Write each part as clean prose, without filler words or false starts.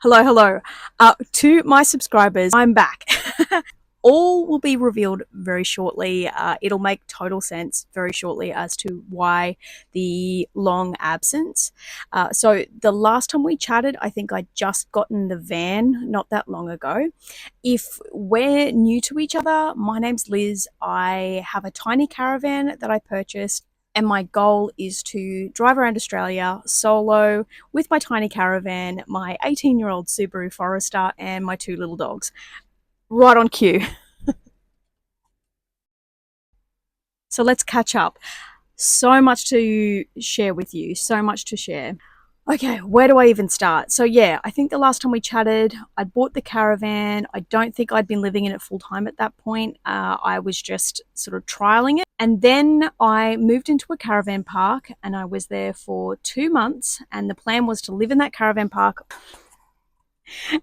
Hello, hello. To my subscribers, I'm back. All will be revealed very shortly. It'll make total sense very shortly as to why the long absence. So, the last time we chatted, I think I'd just gotten the van not that long ago. If we're new to each other, my name's Liz. I have a tiny caravan that I purchased, and my goal is to drive around Australia solo with my tiny caravan, my 18-year-old Subaru Forester, and my two little dogs. Right on cue. So let's catch up. So much to share with you, so much to share. Okay, where do I even start? So, yeah, I think the last time we chatted, I'd bought the caravan. I don't think I'd been living in it full time at that point. I was just sort of trialing it. And then I moved into a caravan park and I was there for 2 months. And the plan was to live in that caravan park.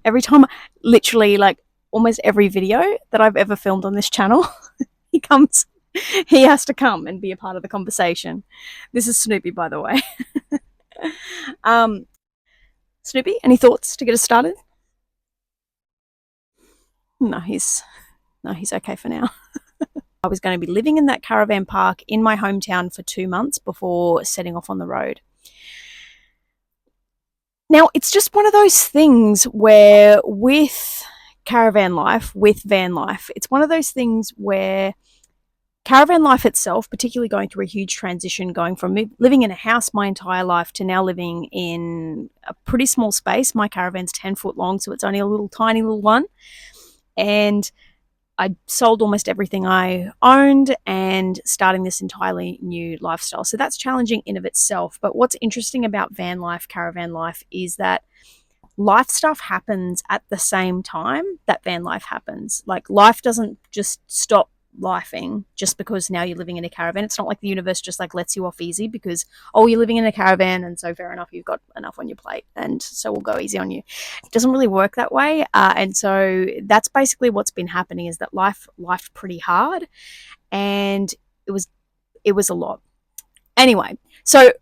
Every time, literally, like almost every video that I've ever filmed on this channel, he comes, he has to come and be a part of the conversation. This is Snoopy, by the way. um, Snoopy, any thoughts to get us started? No, he's okay for now. I was going to be living in that caravan park in my hometown for 2 months before setting off on the road. Now, it's just one of those things where with caravan life, with van life, it's one of those things where caravan life itself, particularly going through a huge transition, going from living in a house my entire life to now living in a pretty small space. My caravan's 10 foot long, so it's only a little tiny little one. And I sold almost everything I owned and starting this entirely new lifestyle. So that's challenging in of itself. But what's interesting about van life, caravan life, is that life stuff happens at the same time that van life happens. Like life doesn't just stop lifing just because now you're living in a caravan. It's not like the universe just like lets you off easy because, oh, you're living in a caravan and so fair enough, you've got enough on your plate and so we'll go easy on you. It doesn't really work that way. And so that's basically what's been happening, is that life pretty hard, and it was a lot. Anyway, so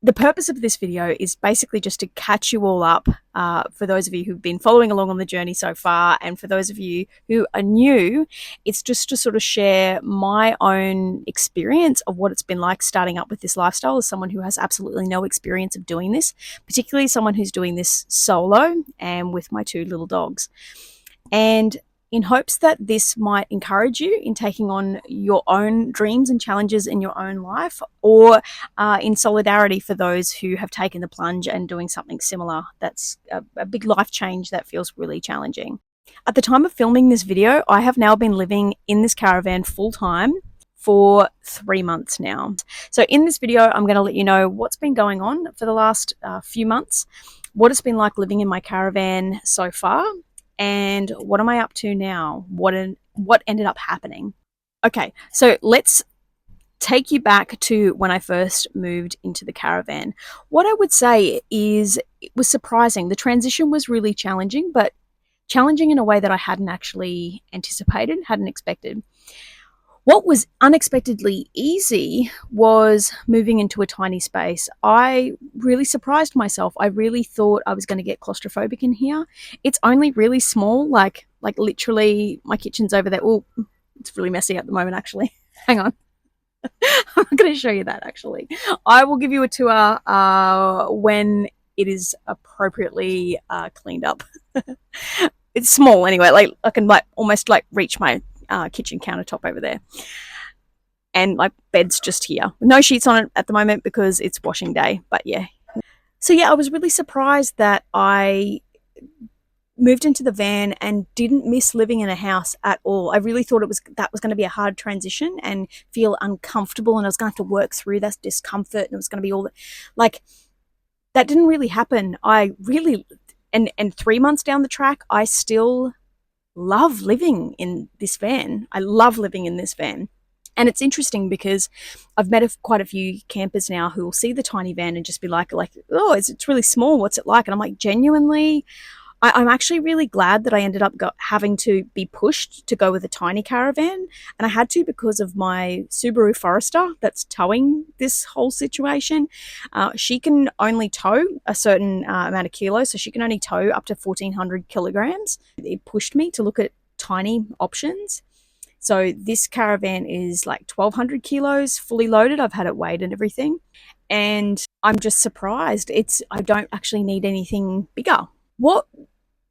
the purpose of this video is basically just to catch you all up, for those of you who've been following along on the journey so far, and for those of you who are new, it's just to sort of share my own experience of what it's been like starting up with this lifestyle as someone who has absolutely no experience of doing this, particularly someone who's doing this solo and with my two little dogs. And in hopes that this might encourage you in taking on your own dreams and challenges in your own life, or in solidarity for those who have taken the plunge and doing something similar that's a big life change that feels really challenging. At the time of filming this video, I have now been living in this caravan full time for 3 months now. So in this video, I'm going to let you know what's been going on for the last few months, what it's been like living in my caravan so far, and what am I up to now? What ended up happening? Okay, so let's take you back to when I first moved into the caravan. What I would say is it was surprising. The transition was really challenging, but challenging in a way that I hadn't actually anticipated, hadn't expected. What was unexpectedly easy was moving into a tiny space. I really surprised myself. I really thought I was going to get claustrophobic in here. It's only really small, like literally my kitchen's over there. Oh, it's really messy at the moment, actually. Hang on. I'm going to show you that, actually. I will give you a tour when it is appropriately cleaned up. It's small anyway. Like I can almost reach my kitchen countertop over there, and bed's just here, no sheets on it at the moment because it's washing day. But yeah, so yeah, I was really surprised that I moved into the van and didn't miss living in a house at all. I really thought that was going to be a hard transition and feel uncomfortable, and I was going to have to work through that discomfort, and it was going to be all that didn't really happen. I really, and 3 months down the track, I still love living in this van. I love living in this van. And it's interesting because I've met quite a few campers now who will see the tiny van and just be like, oh, it's really small. What's it like? And I'm like, genuinely, I'm actually really glad that I ended up having to be pushed to go with a tiny caravan. And I had to because of my Subaru Forester that's towing this whole situation. She can only tow a certain amount of kilos, so she can only tow up to 1,400 kilograms. It pushed me to look at tiny options. So this caravan is like 1,200 kilos fully loaded. I've had it weighed and everything. And I'm just surprised. I don't actually need anything bigger. What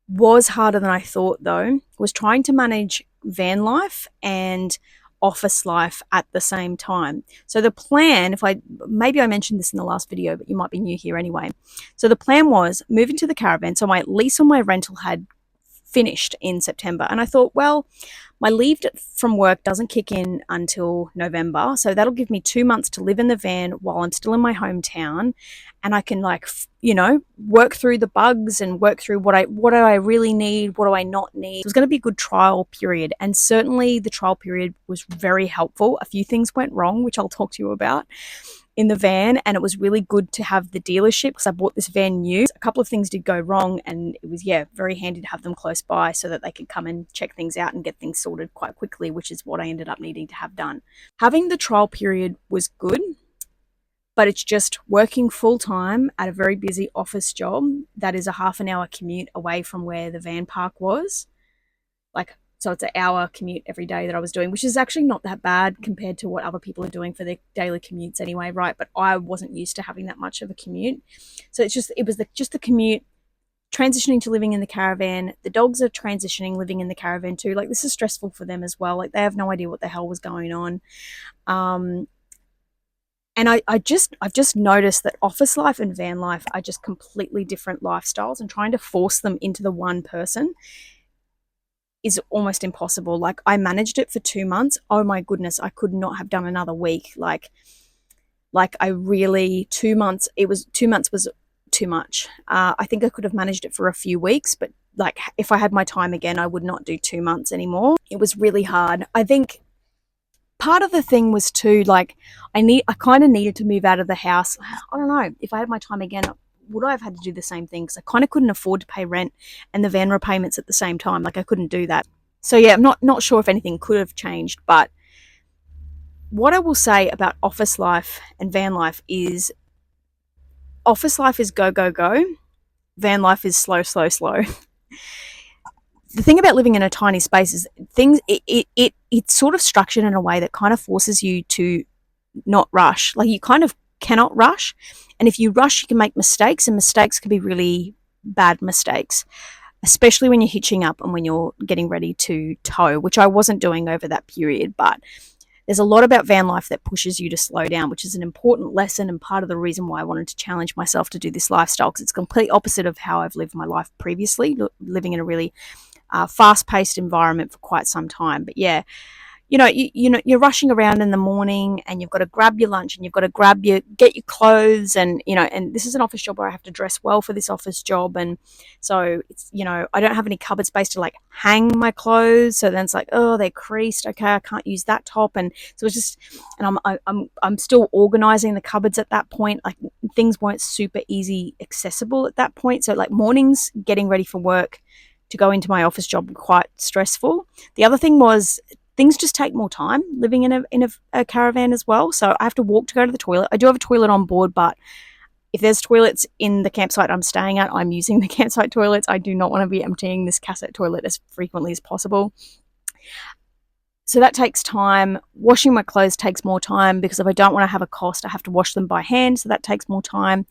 was harder than I thought, though, was trying to manage van life and office life at the same time. So the plan, maybe I mentioned this in the last video, but you might be new here anyway. So the plan was move into the caravan. So my lease on my rental had finished in September. And I thought, well, my leave from work doesn't kick in until November. So that'll give me 2 months to live in the van while I'm still in my hometown. And I can work through the bugs and work through what do I really need, what do I not need. It was going to be a good trial period. And certainly the trial period was very helpful. A few things went wrong, which I'll talk to you about in the van, and it was really good to have the dealership because I bought this van new. A couple of things did go wrong, and it was very handy to have them close by so that they could come and check things out and get things sorted quite quickly, which is what I ended up needing to have done. Having the trial period was good, but it's just working full time at a very busy office job that is a half an hour commute away from where the van park was. So it's an hour commute every day that I was doing, which is actually not that bad compared to what other people are doing for their daily commutes anyway, right? But I wasn't used to having that much of a commute. So it was just the commute, transitioning to living in the caravan. The dogs are transitioning, living in the caravan too. Like, this is stressful for them as well. Like, they have no idea what the hell was going on. And I've just noticed that office life and van life are just completely different lifestyles, and trying to force them into the one person is almost impossible. Like, I managed it for 2 months. Oh my goodness, I could not have done another week. Like 2 months, 2 months was too much. I think I could have managed it for a few weeks, but like, if I had my time again, I would not do 2 months anymore. It was really hard. I think part of the thing was too, like, I kind of needed to move out of the house. I don't know, if I had my time again, would I have had to do the same thing? Because I kind of couldn't afford to pay rent and the van repayments at the same time. Like, I couldn't do that. So yeah, I'm not sure if anything could have changed. But what I will say about office life and van life is, office life is go, go, go. Van life is slow, slow, slow. The thing about living in a tiny space is it's sort of structured in a way that kind of forces you to not rush. Like, you kind of cannot rush. And if you rush, you can make mistakes, and mistakes can be really bad mistakes, especially when you're hitching up and when you're getting ready to tow, which I wasn't doing over that period. But there's a lot about van life that pushes you to slow down, which is an important lesson and part of the reason why I wanted to challenge myself to do this lifestyle, because it's complete opposite of how I've lived my life previously, living in a really fast-paced environment for quite some time. But yeah, you're rushing around in the morning, and you've got to grab your lunch, and you've got to get your clothes, and and this is an office job where I have to dress well for this office job, and so it's, I don't have any cupboard space to like hang my clothes, so then it's like, oh, they're creased, okay, I can't use that top, and so it's just, and I'm still organizing the cupboards at that point. Like, things weren't super easy accessible at that point, so like mornings getting ready for work to go into my office job were quite stressful. The other thing was, things just take more time living in a caravan as well. So I have to walk to go to the toilet. I do have a toilet on board, but if there's toilets in the campsite I'm staying at, I'm using the campsite toilets. I do not want to be emptying this cassette toilet as frequently as possible. So that takes time. Washing my clothes takes more time, because if I don't want to have a cost, I have to wash them by hand. So that takes more time.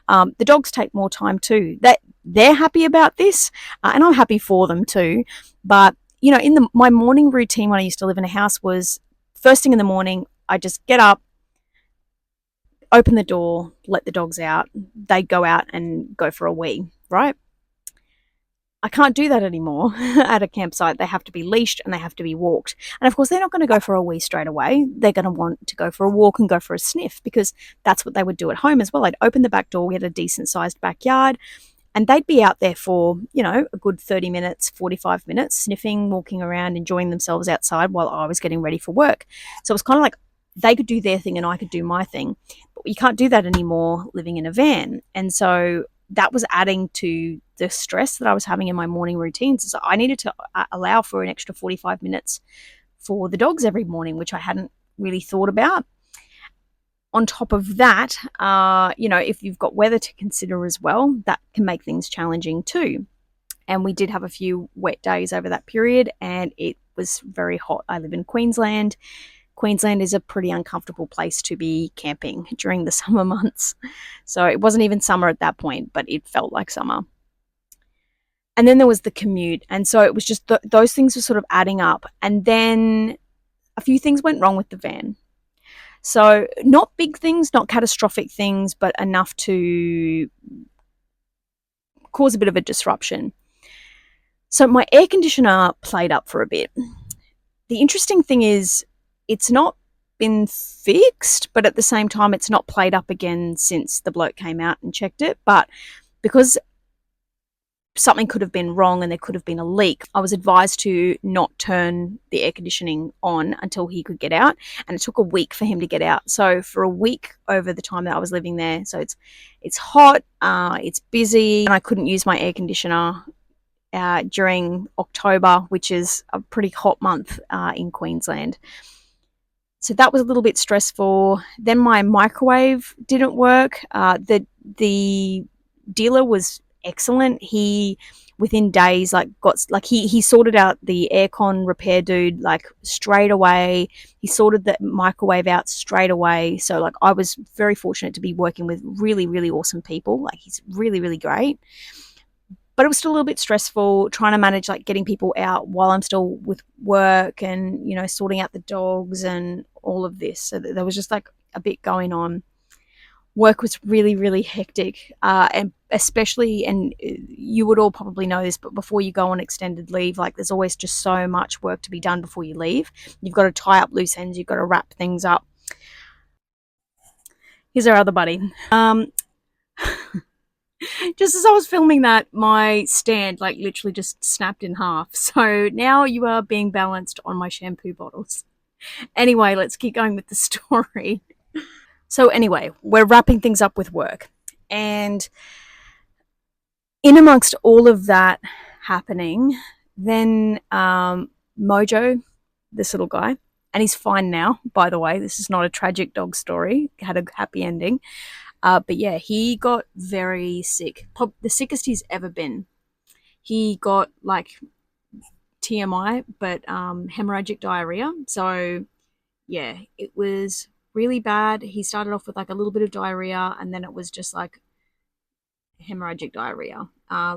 The dogs take more time too. They're happy about this, and I'm happy for them too. But in my morning routine when I used to live in a house was, first thing in the morning, I just get up, open the door, let the dogs out. They go out and go for a wee, right? I can't do that anymore at a campsite. They have to be leashed and they have to be walked. And of course, they're not going to go for a wee straight away. They're going to want to go for a walk and go for a sniff, because that's what they would do at home as well. I'd open the back door, we had a decent sized backyard, and they'd be out there for, a good 30 minutes, 45 minutes, sniffing, walking around, enjoying themselves outside while I was getting ready for work. So it was kind of like they could do their thing and I could do my thing. But you can't do that anymore living in a van. And so that was adding to the stress that I was having in my morning routines. So I needed to allow for an extra 45 minutes for the dogs every morning, which I hadn't really thought about. On top of that, if you've got weather to consider as well, that can make things challenging too. And we did have a few wet days over that period, and it was very hot. I live in Queensland. Queensland is a pretty uncomfortable place to be camping during the summer months. So it wasn't even summer at that point, but it felt like summer. And then there was the commute. And so it was just those things were sort of adding up. And then a few things went wrong with the van. So not big things, not catastrophic things, but enough to cause a bit of a disruption. So my air conditioner played up for a bit. The interesting thing is it's not been fixed, but at the same time it's not played up again since the bloke came out and checked it. But because something could have been wrong and there could have been a leak, I was advised to not turn the air conditioning on until he could get out, and it took a week for him to get out. So for a week over the time that I was living there, so it's hot, it's busy, and I couldn't use my air conditioner during October, which is a pretty hot month in Queensland. So that was a little bit stressful. Then my microwave didn't work. The dealer was excellent. He within days he sorted out the aircon repair dude like straight away. He sorted the microwave out straight away. So like I was very fortunate to be working with really, really awesome people. Like he's really, really great. But it was still a little bit stressful trying to manage like getting people out while I'm still with work and, sorting out the dogs and all of this. So there was just like a bit going on. Work was really, really hectic. And especially, and you would all probably know this, but before you go on extended leave, like there's always just so much work to be done before you leave. You've got to tie up loose ends. You've got to wrap things up. Here's our other buddy. Just as I was filming that, my stand like literally just snapped in half. So now you are being balanced on my shampoo bottles. Anyway, let's keep going with the story. So anyway, we're wrapping things up with work. And in amongst all of that happening, then Mojo, this little guy, and he's fine now, by the way. This is not a tragic dog story. Had a happy ending. But yeah, he got very sick. The sickest he's ever been. He got like TMI, but hemorrhagic diarrhea. So yeah, it was really bad. He started off with like a little bit of diarrhea, and then it was just like hemorrhagic diarrhea.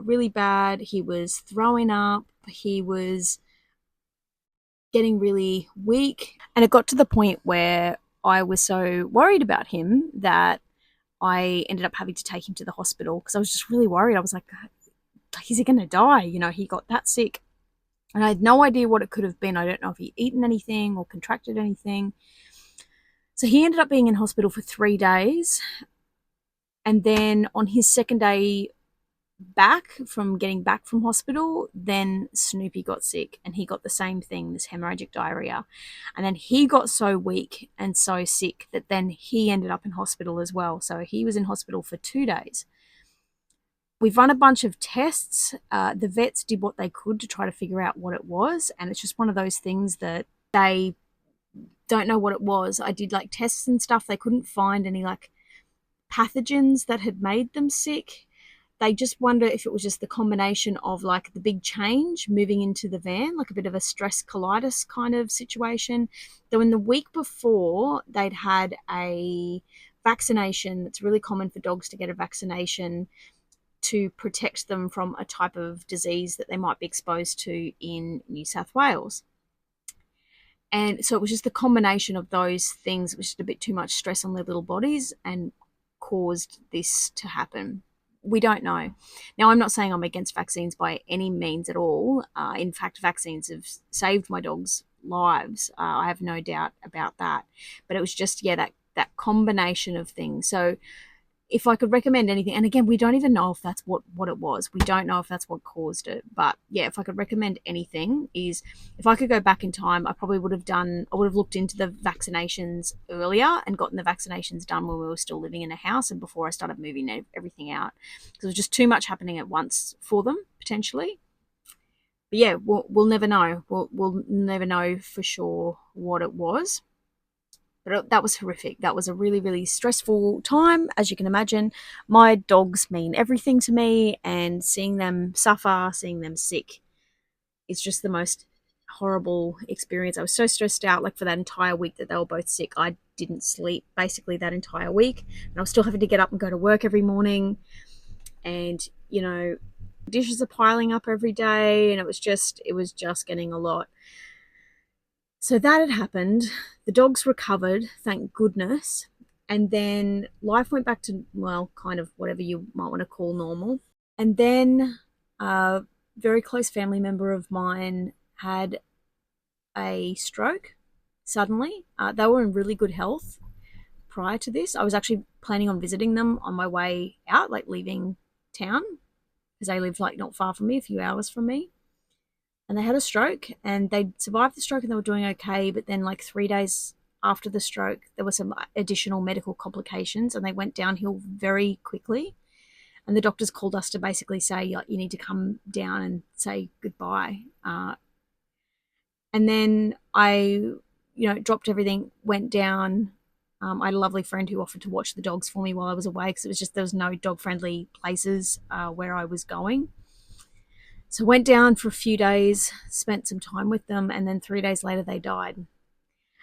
Really bad. He was throwing up. He was getting really weak. And it got to the point where I was so worried about him that I ended up having to take him to the hospital because I was just really worried. I was like, is he going to die? He got that sick. And I had no idea what it could have been. I don't know if he'd eaten anything or contracted anything. So he ended up being in hospital for 3 days. And then on his second day getting back from hospital, then Snoopy got sick and he got the same thing, this hemorrhagic diarrhea. And then he got so weak and so sick that then he ended up in hospital as well. So he was in hospital for 2 days. We've run a bunch of tests. The vets did what they could to try to figure out what it was. And it's just one of those things that they don't know what it was. I did like tests and stuff. They couldn't find any like pathogens that had made them sick. They just wonder if it was just the combination of like the big change moving into the van, like a bit of a stress colitis kind of situation. Though in the week before, they'd had a vaccination. That's really common for dogs to get a vaccination to protect them from a type of disease that they might be exposed to in New South Wales. And so it was just the combination of those things. It was just a bit too much stress on their little bodies and caused this to happen. We don't know. Now, I'm not saying I'm against vaccines by any means at all. In fact, vaccines have saved my dogs' lives. I have no doubt about that. But it was just, that combination of things. So if I could recommend anything, and again, we don't even know if that's what it was. We don't know if that's what caused it. But yeah, if I could recommend anything, is if I could go back in time, I probably I would have looked into the vaccinations earlier and gotten the vaccinations done when we were still living in a house and before I started moving everything out. Because it was just too much happening at once for them, potentially. But yeah, we'll never know. We'll never know for sure what it was. But that was horrific. That was a really, really stressful time, as you can imagine. My dogs mean everything to me, and seeing them suffer, seeing them sick, it's just the most horrible experience. I was so stressed out, like for that entire week that they were both sick. I didn't sleep basically that entire week, and I was still having to get up and go to work every morning. And dishes are piling up every day, and it was just getting a lot. So that had happened. The dogs recovered, thank goodness. And then life went back to, well, kind of whatever you might want to call normal. And then a very close family member of mine had a stroke suddenly. They were in really good health prior to this. I was actually planning on visiting them on my way out, like leaving town, because they lived like not far from me, a few hours from me. And they had a stroke, and they survived the stroke and they were doing okay. But then, like 3 days after the stroke, there were some additional medical complications, and they went downhill very quickly. And the doctors called us to basically say, like, you need to come down and say goodbye. And then dropped everything, went down. I had a lovely friend who offered to watch the dogs for me while I was away, because there was no dog friendly places where I was going. So I went down for a few days, spent some time with them, and then 3 days later they died.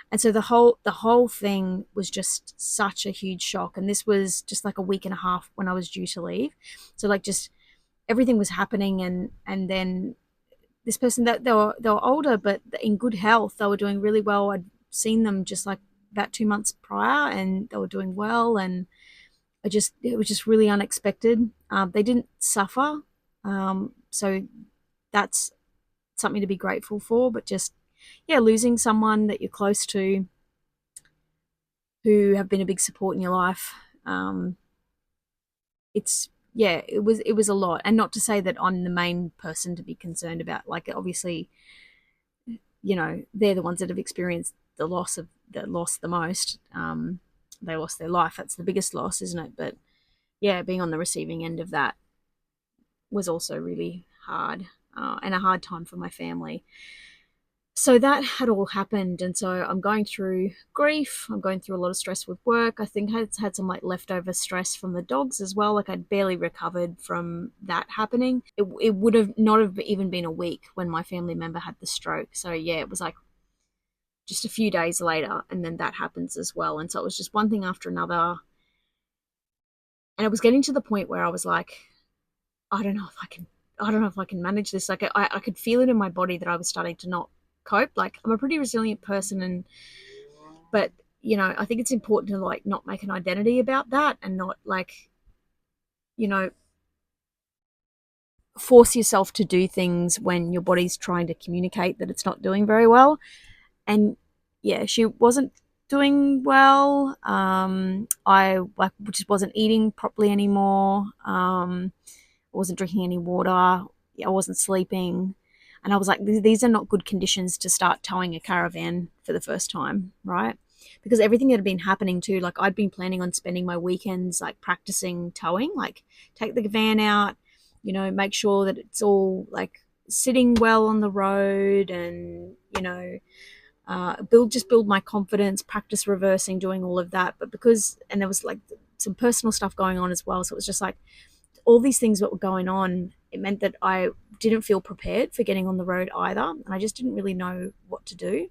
And so the whole thing was just such a huge shock. And this was just like a week and a half when I was due to leave. So like just everything was happening, and then this person, that they were older but in good health. They were doing really well. I'd seen them just like about 2 months prior, and they were doing well. And it was just really unexpected. They didn't suffer, so that's something to be grateful for. But just, yeah, losing someone that you're close to, who have been a big support in your life, it's yeah, it was a lot. And not to say that I'm the main person to be concerned about. Like, obviously, they're the ones that have experienced the loss the most. They lost their life. That's the biggest loss, isn't it? But yeah, being on the receiving end of that was also really hard, and a hard time for my family. So that had all happened, and so I'm going through grief. I'm going through a lot of stress with work. I think I had some like leftover stress from the dogs as well. Like, I'd barely recovered from that happening. It would have not have even been a week when my family member had the stroke. So yeah, it was like just a few days later, and then that happens as well. And so it was just one thing after another, and it was getting to the point where I was like, I don't know if I can. I don't know if I can manage this. Like, I could feel it in my body that I was starting to not cope. Like, I'm a pretty resilient person, but I think it's important to like not make an identity about that, and not like, you know force yourself to do things when your body's trying to communicate that it's not doing very well. And yeah, she wasn't doing well. I like just wasn't eating properly anymore. I wasn't drinking any water. I wasn't sleeping. And I was like, these are not good conditions to start towing a caravan for the first time, right? Because everything that had been happening too, like, I'd been planning on spending my weekends like practicing towing, like take the van out, make sure that it's all like sitting well on the road, and build my confidence, practice reversing, doing all of that. But and there was like some personal stuff going on as well, so it was just like all these things that were going on. It meant that I didn't feel prepared for getting on the road either, and I just didn't really know what to do.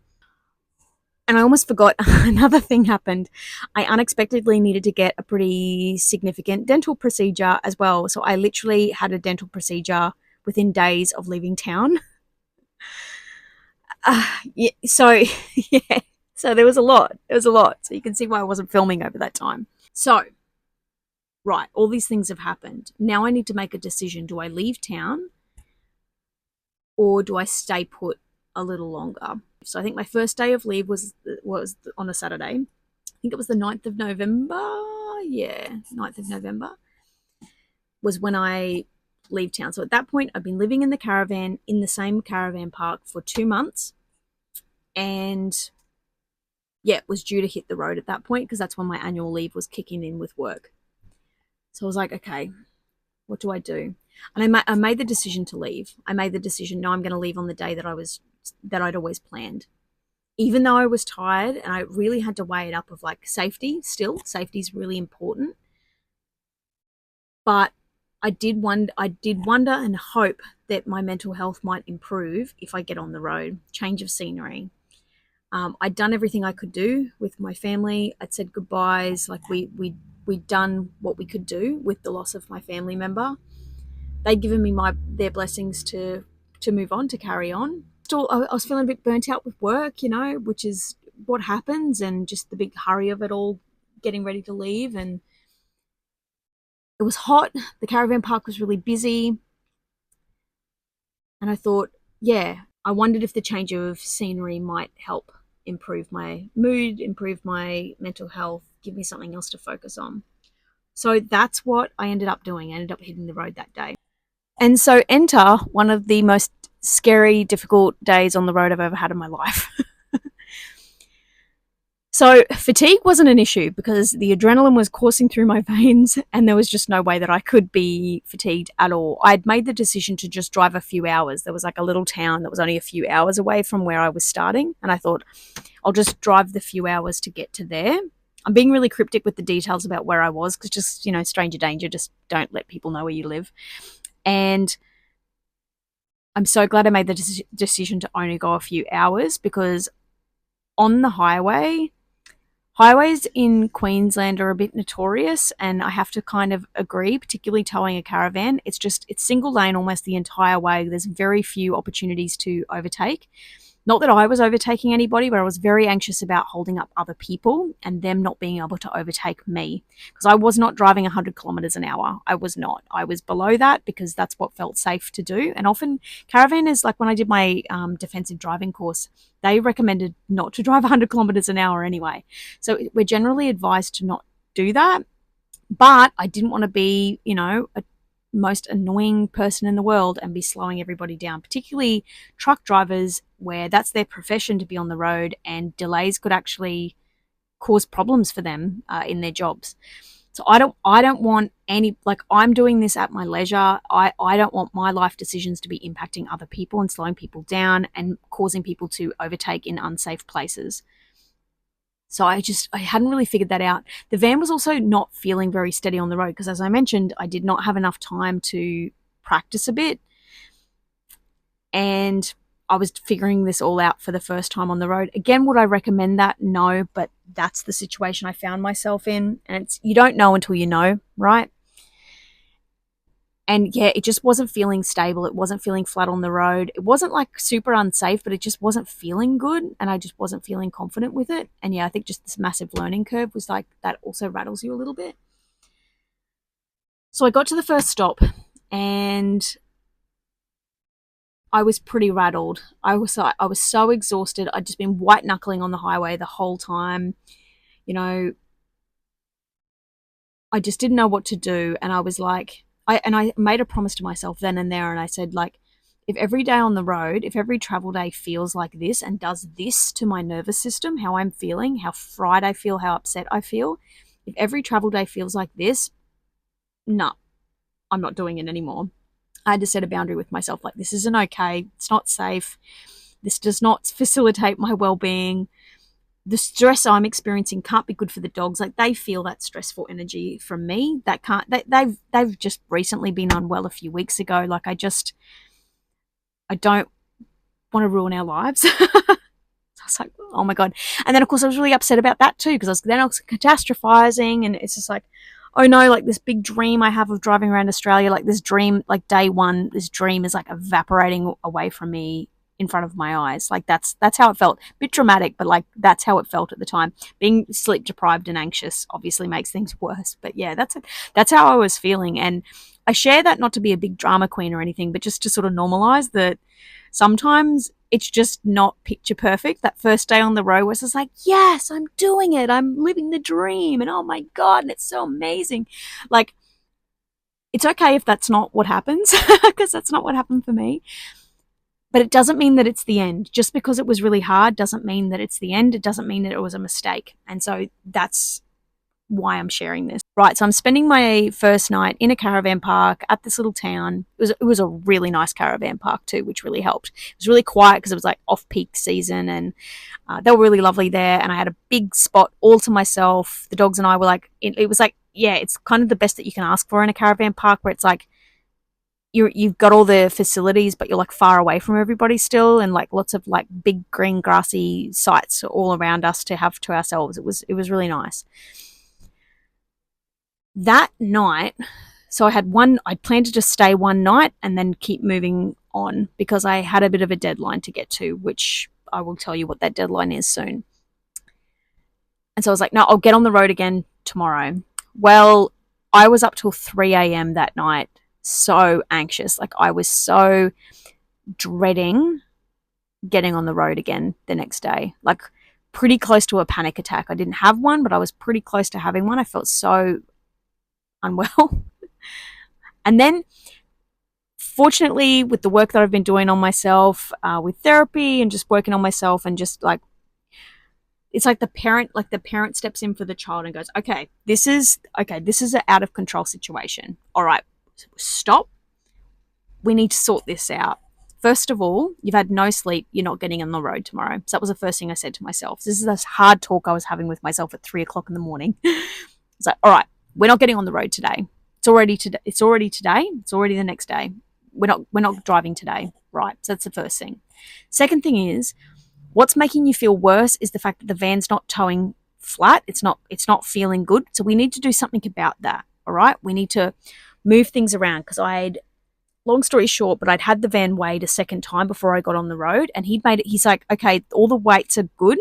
And I almost forgot, another thing happened. I unexpectedly needed to get a pretty significant dental procedure as well. So I literally had a dental procedure within days of leaving town. Yeah, so yeah, so there was a lot. There was a lot. So you can see why I wasn't filming over that time. So, right, all these things have happened. Now I need to make a decision. Do I leave town, or do I stay put a little longer? So I think my first day of leave was on a Saturday. I think it was the 9th of November. Yeah, 9th of November was when I leave town. So at that point, I've been living in the caravan, in the same caravan park for 2 months. And yeah, was due to hit the road at that point because that's when my annual leave was kicking in with work. So I was like, okay, what do I do? And I made the decision to leave. I made the decision, no, I'm going to leave on the day that I'd always planned. Even though I was tired and I really had to weigh it up of like safety, still, safety is really important. But I did wonder and hope that my mental health might improve if I get on the road, change of scenery. I'd done everything I could do with my family. I'd said goodbyes. Like we'd done what we could do with the loss of my family member. They'd given me their blessings to move on, to carry on. Still, I was feeling a bit burnt out with work, which is what happens, and just the big hurry of it all, getting ready to leave. And it was hot. The caravan park was really busy. And I thought, yeah, I wondered if the change of scenery might help improve my mood, improve my mental health, give me something else to focus on. So that's what I ended up doing. I ended up hitting the road that day. And so enter one of the most scary, difficult days on the road I've ever had in my life. So fatigue wasn't an issue because the adrenaline was coursing through my veins and there was just no way that I could be fatigued at all. I'd made the decision to just drive a few hours. There was like a little town that was only a few hours away from where I was starting, and I thought I'll just drive the few hours to get to there. I'm being really cryptic with the details about where I was because just, stranger danger, just don't let people know where you live. And I'm so glad I made the decision to only go a few hours because on the highways in Queensland are a bit notorious, and I have to kind of agree, particularly towing a caravan. It's single lane almost the entire way. There's very few opportunities to overtake. Not that I was overtaking anybody, but I was very anxious about holding up other people and them not being able to overtake me because I was not driving 100 kilometers an hour. I was not. I was below that because that's what felt safe to do. And often caravan is like when I did my defensive driving course, they recommended not to drive 100 kilometers an hour anyway. So we're generally advised to not do that. But I didn't want to be, a most annoying person in the world and be slowing everybody down, particularly truck drivers where that's their profession to be on the road, and delays could actually cause problems for them in their jobs. So I don't want any, like, I'm doing this at my leisure. I don't want my life decisions to be impacting other people and slowing people down and causing people to overtake in unsafe places. So I hadn't really figured that out. The van was also not feeling very steady on the road because, as I mentioned, I did not have enough time to practice a bit. And I was figuring this all out for the first time on the road. Again, would I recommend that? No, but that's the situation I found myself in. And you don't know until you know, right? And yeah, it just wasn't feeling stable. It wasn't feeling flat on the road. It wasn't like super unsafe, but it just wasn't feeling good. And I just wasn't feeling confident with it. And yeah, I think just this massive learning curve was like, that also rattles you a little bit. So I got to the first stop and I was pretty rattled. I was so exhausted. I'd just been white knuckling on the highway the whole time. I just didn't know what to do. And I was like, I made a promise to myself then and there, and I said, like, if every day on the road, if every travel day feels like this and does this to my nervous system, how I'm feeling, how fried I feel, how upset I feel, if every travel day feels like this, no, I'm not doing it anymore. I had to set a boundary with myself, like, this isn't okay, it's not safe, this does not facilitate my well-being. The stress I'm experiencing can't be good for the dogs. Like, they feel that stressful energy from me. That can't. They've just recently been unwell a few weeks ago. Like, I don't want to ruin our lives. So I was like, oh my god. And then of course I was really upset about that too because I was catastrophizing, and it's just like, oh no, like this big dream I have of driving around Australia, like this dream, like day one, this dream is like evaporating away from me in front of my eyes. Like that's how it felt. A bit dramatic, but like that's how it felt at the time. Being sleep deprived and anxious obviously makes things worse. But yeah, that's how I was feeling. And I share that not to be a big drama queen or anything, but just to sort of normalize that sometimes it's just not picture perfect. That first day on the road was just like, yes, I'm doing it. I'm living the dream. And oh my God, and it's so amazing. Like, it's okay if that's not what happens, because that's not what happened for me. But it doesn't mean that it's the end. Just because it was really hard doesn't mean that it's the end. It doesn't mean that it was a mistake. And so that's why I'm sharing this. Right, so I'm spending my first night in a caravan park at this little town. It was a really nice caravan park too, which really helped. It was really quiet because it was like off-peak season, and they were really lovely there. And I had a big spot all to myself. The dogs and I were like, it was like, yeah, it's kind of the best that you can ask for in a caravan park, where it's like you've got all the facilities, but you're like far away from everybody still, and like lots of like big green grassy sites all around us to have to ourselves. It was really nice. That night, so I planned to just stay one night and then keep moving on because I had a bit of a deadline to get to, which I will tell you what that deadline is soon. And so I was like, no, I'll get on the road again tomorrow. Well, I was up till 3 a.m. that night, so anxious. Like, I was so dreading getting on the road again the next day. Like, pretty close to a panic attack. I didn't have one, but I was pretty close to having one. I felt so unwell. And then, fortunately, with the work that I've been doing on myself, with therapy and just working on myself, and just like, it's like the parent steps in for the child and goes, okay, this is an out of control situation. All right, stop. We need to sort this out. First of all, you've had no sleep. You're not getting on the road tomorrow. So that was the first thing I said to myself. This is this hard talk I was having with myself at 3 o'clock in the morning. It's like, all right, we're not getting on the road today. It's already today. It's already the next day. We're not driving today. Right. So that's the first thing. Second thing is, what's making you feel worse is the fact that the van's not towing flat. It's not feeling good. So we need to do something about that. All right. We need to move things around, because long story short, but I'd had the van weighed a second time before I got on the road, and he's like, okay, all the weights are good,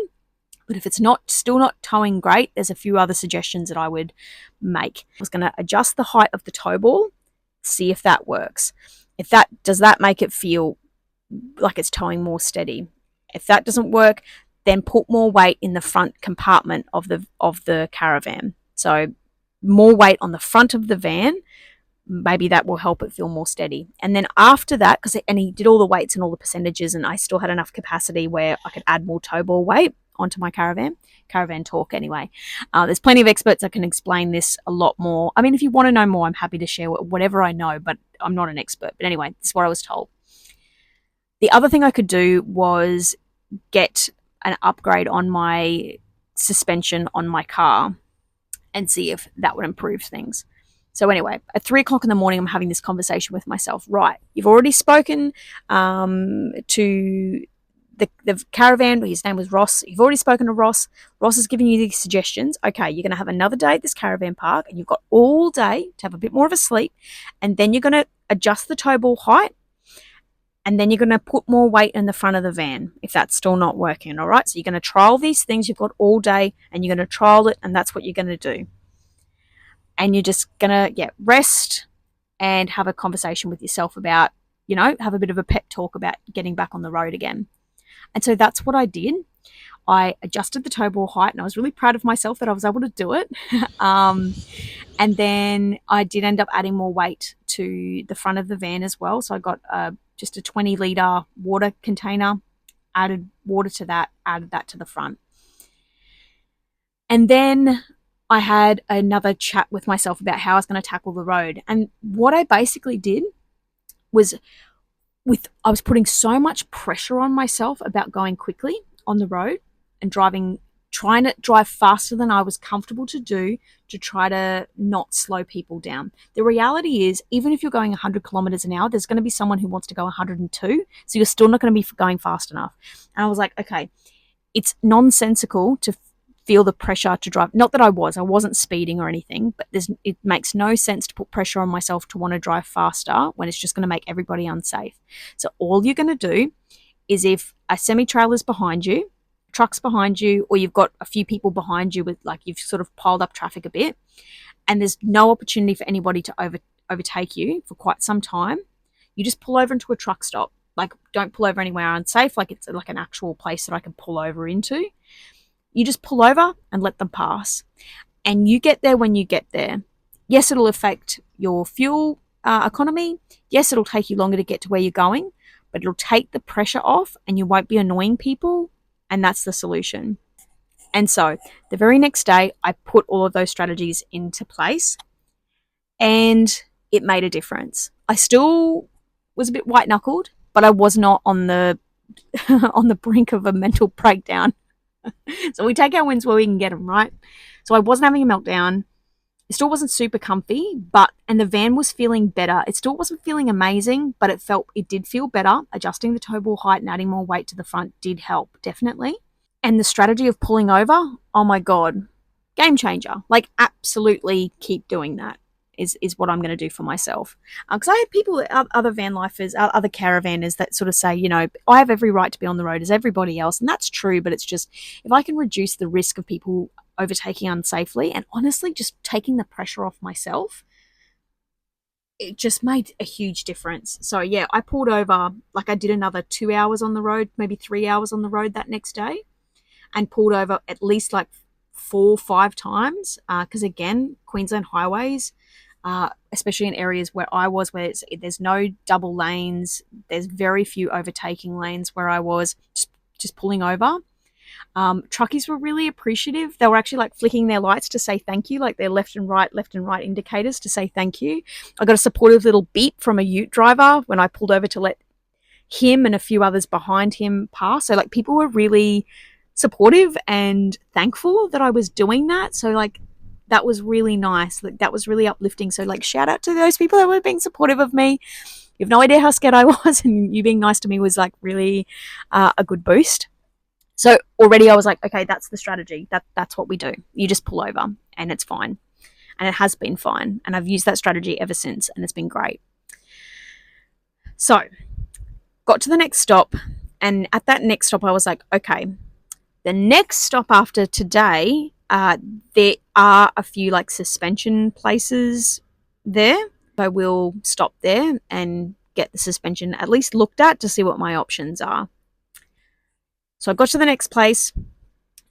but if it's still not towing great, there's a few other suggestions that I would make. I was going to adjust the height of the tow ball, see if that works. Does that make it feel like it's towing more steady? If that doesn't work, then put more weight in the front compartment of the caravan. So more weight on the front of the van, maybe that will help it feel more steady. And then after that, and he did all the weights and all the percentages, and I still had enough capacity where I could add more tow ball weight onto my caravan talk anyway. There's plenty of experts that can explain this a lot more. I mean, if you want to know more, I'm happy to share whatever I know, but I'm not an expert. But anyway, this is what I was told. The other thing I could do was get an upgrade on my suspension on my car and see if that would improve things. So anyway, at 3 o'clock in the morning, I'm having this conversation with myself. Right, you've already spoken to the caravan. His name was Ross. You've already spoken to Ross. Ross is giving you these suggestions. Okay, you're going to have another day at this caravan park, and you've got all day to have a bit more of a sleep, and then you're going to adjust the tow ball height, and then you're going to put more weight in the front of the van if that's still not working. All right, so you're going to trial these things. You've got all day, and you're going to trial it, and that's what you're going to do. And you're just going to rest and have a conversation with yourself about, have a bit of a pep talk about getting back on the road again. And so that's what I did. I adjusted the tow ball height, and I was really proud of myself that I was able to do it. And then I did end up adding more weight to the front of the van as well. So I got just a 20-litre water container, added water to that, added that to the front. And then I had another chat with myself about how I was going to tackle the road. And what I basically did was I was putting so much pressure on myself about going quickly on the road and trying to drive faster than I was comfortable to do, to try to not slow people down. The reality is, even if you're going 100 kilometers an hour, there's going to be someone who wants to go 102. So you're still not going to be going fast enough. And I was like, okay, it's nonsensical to feel the pressure to drive. Not that I wasn't speeding or anything, but it makes no sense to put pressure on myself to want to drive faster when it's just going to make everybody unsafe. So all you're going to do is, if a semi-trailer's behind you, trucks behind you, or you've got a few people behind you with, like, you've sort of piled up traffic a bit, and there's no opportunity for anybody to overtake you for quite some time, you just pull over into a truck stop. Like, don't pull over anywhere unsafe. Like, it's like an actual place that I can pull over into. You just pull over and let them pass. And you get there when you get there. Yes, it'll affect your fuel economy. Yes, it'll take you longer to get to where you're going, but it'll take the pressure off and you won't be annoying people. And that's the solution. And so the very next day, I put all of those strategies into place and it made a difference. I still was a bit white knuckled, but I was not on the on the brink of a mental breakdown. So we take our wins where we can get them, right? So I wasn't having a meltdown. It still wasn't super comfy, and the van was feeling better. It still wasn't feeling amazing, but it did feel better. Adjusting the tow ball height and adding more weight to the front did help, definitely. And the strategy of pulling over, oh my God, game changer. Like, absolutely keep doing that is what I'm going to do for myself. Because I had people, other van lifers, other caravanners that sort of say, you know, I have every right to be on the road as everybody else. And that's true, but it's just, if I can reduce the risk of people overtaking unsafely and honestly just taking the pressure off myself, it just made a huge difference. So yeah, I pulled over, like I did another 2 hours on the road, maybe 3 hours on the road that next day, and pulled over at least like 4 or 5 times. Because again, Queensland highways, especially in areas where I was, where there's no double lanes, there's very few overtaking lanes where I was, just pulling over. Truckies were really appreciative. They were actually like flicking their lights to say thank you, like their left and right indicators to say thank you. I got a supportive little beep from a ute driver when I pulled over to let him and a few others behind him pass. So like people were really supportive and thankful that I was doing that. So like that was really nice. Like that was really uplifting. So like shout out to those people that were being supportive of me. You have no idea how scared I was, and you being nice to me was like really a good boost. So already I was like, okay, that's the strategy. That's what we do. You just pull over and it's fine. And it has been fine. And I've used that strategy ever since and it's been great. So got to the next stop, and at that next stop I was like, okay, the next stop after today, there are a few like suspension places there. I will stop there and get the suspension at least looked at to see what my options are. So I got to the next place,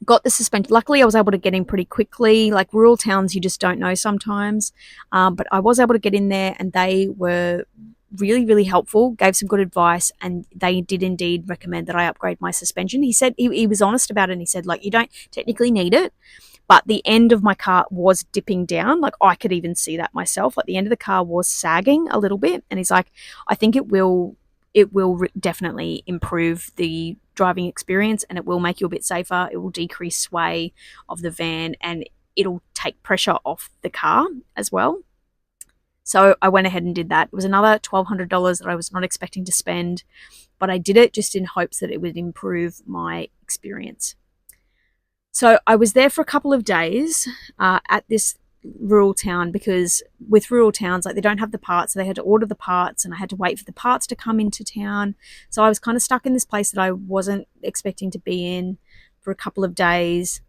got the suspension. Luckily, I was able to get in pretty quickly. Like rural towns, you just don't know sometimes. But I was able to get in there, and they were really, really helpful, gave some good advice, and they did indeed recommend that I upgrade my suspension. He said, he was honest about it, and he said, like, you don't technically need it, but the end of my car was dipping down. Like I could even see that myself. Like the end of the car was sagging a little bit. And he's like, I think it will definitely improve the driving experience, and it will make you a bit safer. It will decrease sway of the van, and it'll take pressure off the car as well. So I went ahead and did that. It was another $1,200 that I was not expecting to spend, but I did it just in hopes that it would improve my experience. So I was there for a couple of days at this rural town, because with rural towns, like they don't have the parts, so they had to order the parts, and I had to wait for the parts to come into town. So I was kind of stuck in this place that I wasn't expecting to be in for a couple of days.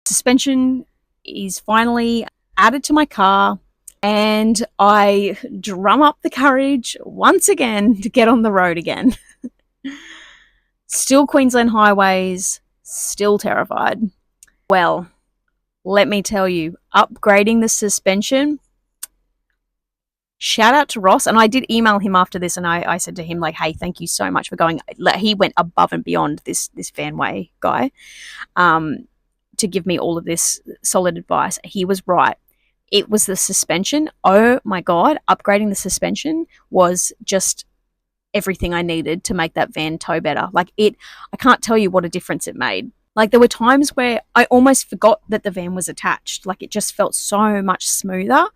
Suspension is finally added to my car, and I drum up the courage once again to get on the road again. Still Queensland highways, still terrified. Well, let me tell you, upgrading the suspension, shout out to Ross. And I did email him after this, and I said to him, like, hey, thank you so much for going. He went above and beyond, this Vanway guy, to give me all of this solid advice. He was right. It was the suspension. Oh my God, upgrading the suspension was just everything I needed to make that van tow better. Like I can't tell you what a difference it made. Like there were times where I almost forgot that the van was attached. Like it just felt so much smoother.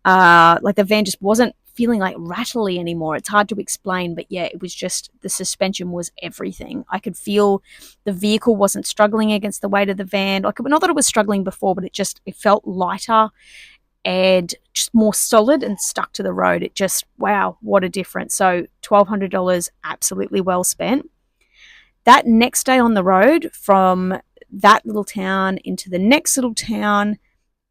Like the van just wasn't feeling like rattly anymore. It's hard to explain, but yeah, it was just, the suspension was everything. I could feel the vehicle wasn't struggling against the weight of the van. Like, not that it was struggling before, but it felt lighter and just more solid and stuck to the road. It just, wow, what a difference. So $1,200 absolutely well spent. That next day on the road, from that little town into the next little town,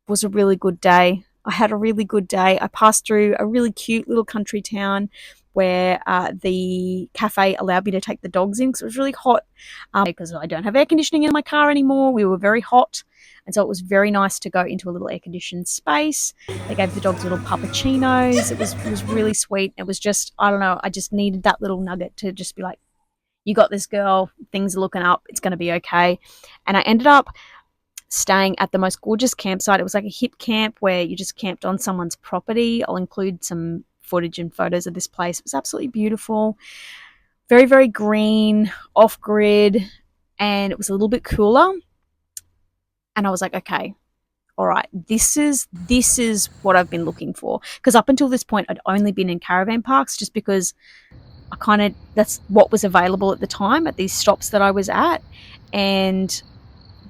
was a really good day. I had a really good day. I passed through a really cute little country town where the cafe allowed me to take the dogs in because it was really hot, because I don't have air conditioning in my car anymore. We were very hot. And so it was very nice to go into a little air conditioned space. They gave the dogs little puppuccinos. It was really sweet. It was just, I don't know, I just needed that little nugget to just be like, you got this, girl. Things are looking up. It's going to be okay. And I ended up staying at the most gorgeous campsite. It was like a hip camp where you just camped on someone's property. I'll include some footage and photos of this place. It was absolutely beautiful. Very, very green, off grid, and it was a little bit cooler. And I was like, okay, all right, this is what I've been looking for. Because up until this point, I'd only been in caravan parks just because that's what was available at the time at these stops that I was at. And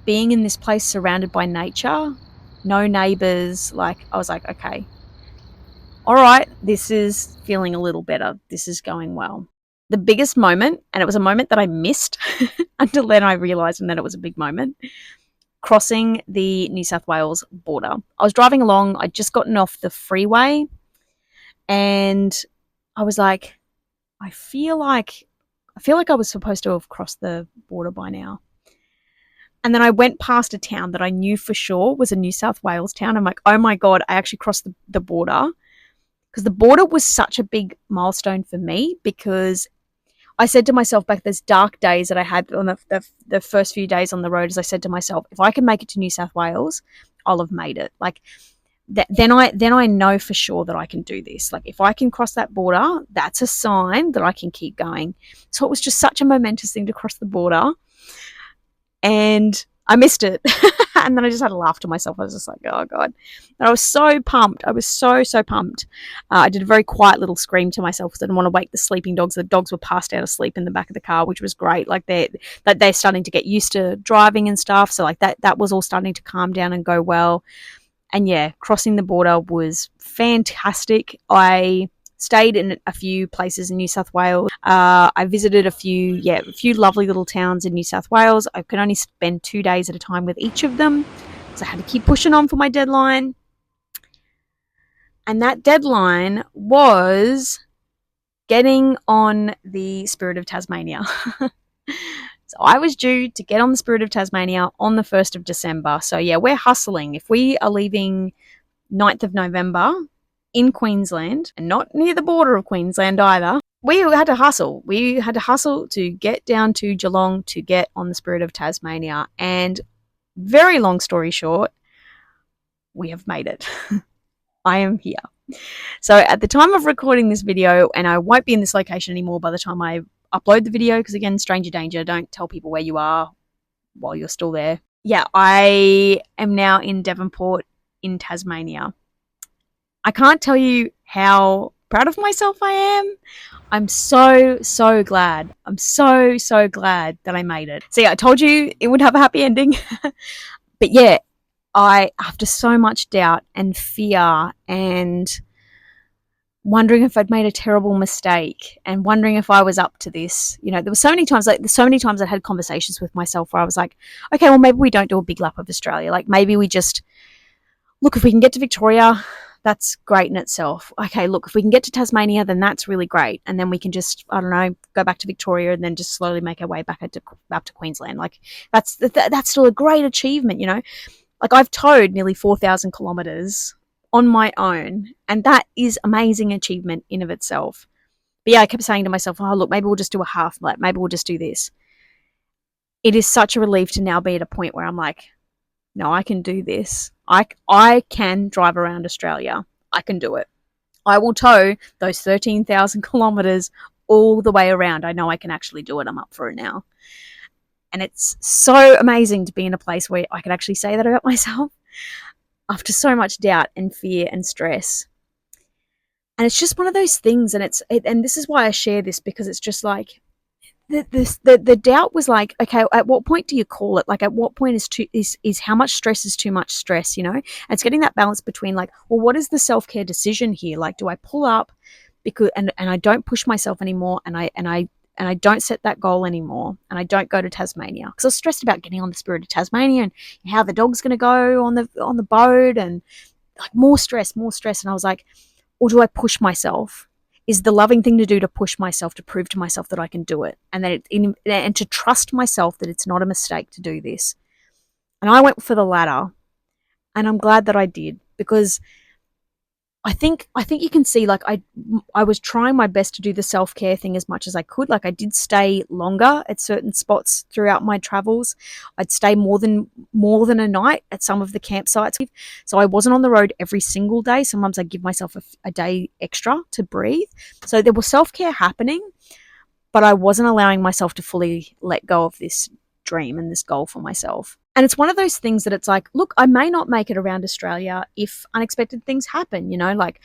being in this place surrounded by nature, no neighbors, like, I was like, okay, all right, this is feeling a little better. This is going well. The biggest moment, and it was a moment that I missed until then I realized and then it was a big moment, crossing the New South Wales border. I was driving along, I'd just gotten off the freeway, and I was like, I feel like I was supposed to have crossed the border by now. And then I went past a town that I knew for sure was a New South Wales town. I'm like, oh my God, I actually crossed the border. Because the border was such a big milestone for me, because I said to myself back those dark days that I had on the first few days on the road, as I said to myself, if I can make it to New South Wales, I'll have made it. Like, then I know for sure that I can do this. Like, if I can cross that border, that's a sign that I can keep going. So it was just such a momentous thing to cross the border. And I missed it. And then I just had to laugh to myself. I was just like, oh God. And I was so pumped. I was so pumped. I did a very quiet little scream to myself because I didn't want to wake the sleeping dogs. The dogs were passed out asleep in the back of the car, which was great. Like, they're starting to get used to driving and stuff. So like that was all starting to calm down and go well. And yeah, crossing the border was fantastic. I stayed in a few places in New South Wales. I visited a few lovely little towns in New South Wales. I could only spend 2 days at a time with each of them, so I had to keep pushing on for my deadline. And that deadline was getting on the Spirit of Tasmania. So I was due to get on the Spirit of Tasmania on the 1st of December. So yeah, we're hustling. If we are leaving 9th of November in Queensland, and not near the border of Queensland either, we had to hustle. We had to hustle to get down to Geelong to get on the Spirit of Tasmania. And very long story short, we have made it. I am here. So at the time of recording this video, and I won't be in this location anymore by the time I upload the video, because again, stranger danger, don't tell people where you are while you're still there. Yeah, I am now in Devonport in Tasmania. I can't tell you how proud of myself I am. I'm so glad. I'm so glad that I made it. See, I told you it would have a happy ending. But yeah, after so much doubt and fear and wondering if I'd made a terrible mistake and wondering if I was up to this, there were so many times I had conversations with myself where I was like, okay, well, maybe we don't do a big lap of Australia. Like, maybe we just look, if we can get to Victoria, that's great in itself. Okay, look, if we can get to Tasmania, then that's really great. And then we can just, I don't know, go back to Victoria and then just slowly make our way back to Queensland. Like, that's still a great achievement, Like, I've towed nearly 4,000 kilometres on my own, and that is amazing achievement in of itself. But yeah, I kept saying to myself, oh, look, maybe we'll just do a half lap. Maybe we'll just do this. It is such a relief to now be at a point where I'm like, no, I can do this. I can drive around Australia. I can do it. I will tow those 13,000 kilometres all the way around. I know I can actually do it. I'm up for it now. And it's so amazing to be in a place where I can actually say that about myself after so much doubt and fear and stress. And it's just one of those things. And and this is why I share this, because it's just like, the doubt was like, okay, at what point do you call it? Like, at what point is how much stress is too much stress, And it's getting that balance between like, well, what is the self-care decision here? Like, do I pull up because and I don't push myself anymore, and I and I don't set that goal anymore, and I don't go to Tasmania because I was stressed about getting on the Spirit of Tasmania and how the dog's going to go on the boat, and like more stress, more stress. And I was like, or do I push myself? Is the loving thing to do to push myself, to prove to myself that I can do it, and and to trust myself that it's not a mistake to do this. And I went for the latter, and I'm glad that I did, because I think you can see, like, I was trying my best to do the self-care thing as much as I could. Like, I did stay longer at certain spots throughout my travels. I'd stay more than a night at some of the campsites. So I wasn't on the road every single day. Sometimes I'd give myself a day extra to breathe. So there was self-care happening, but I wasn't allowing myself to fully let go of this dream and this goal for myself. And it's one of those things that it's like, look, I may not make it around Australia if unexpected things happen, like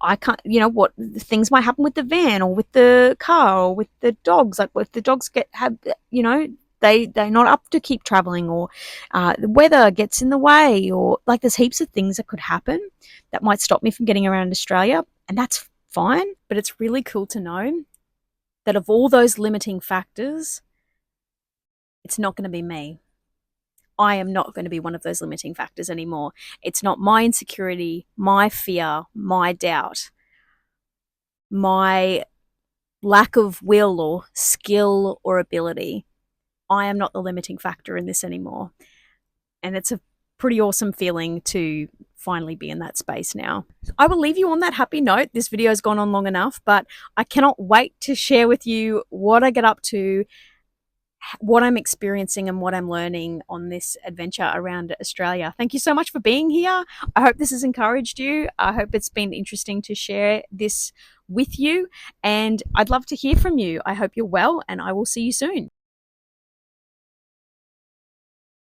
I can't, what things might happen with the van or with the car or with the dogs. Like, if the dogs they're not up to keep traveling, or the weather gets in the way, or like there's heaps of things that could happen that might stop me from getting around Australia. And that's fine. But it's really cool to know that of all those limiting factors, it's not going to be me. I am not going to be one of those limiting factors anymore. It's not my insecurity, my fear, my doubt, my lack of will or skill or ability. I am not the limiting factor in this anymore. And it's a pretty awesome feeling to finally be in that space now. I will leave you on that happy note. This video has gone on long enough, but I cannot wait to share with you what I get up to, what I'm experiencing, and what I'm learning on this adventure around Australia. Thank you so much for being here. I hope this has encouraged you. I hope it's been interesting to share this with you, and I'd love to hear from you. I hope you're well, and I will see you soon.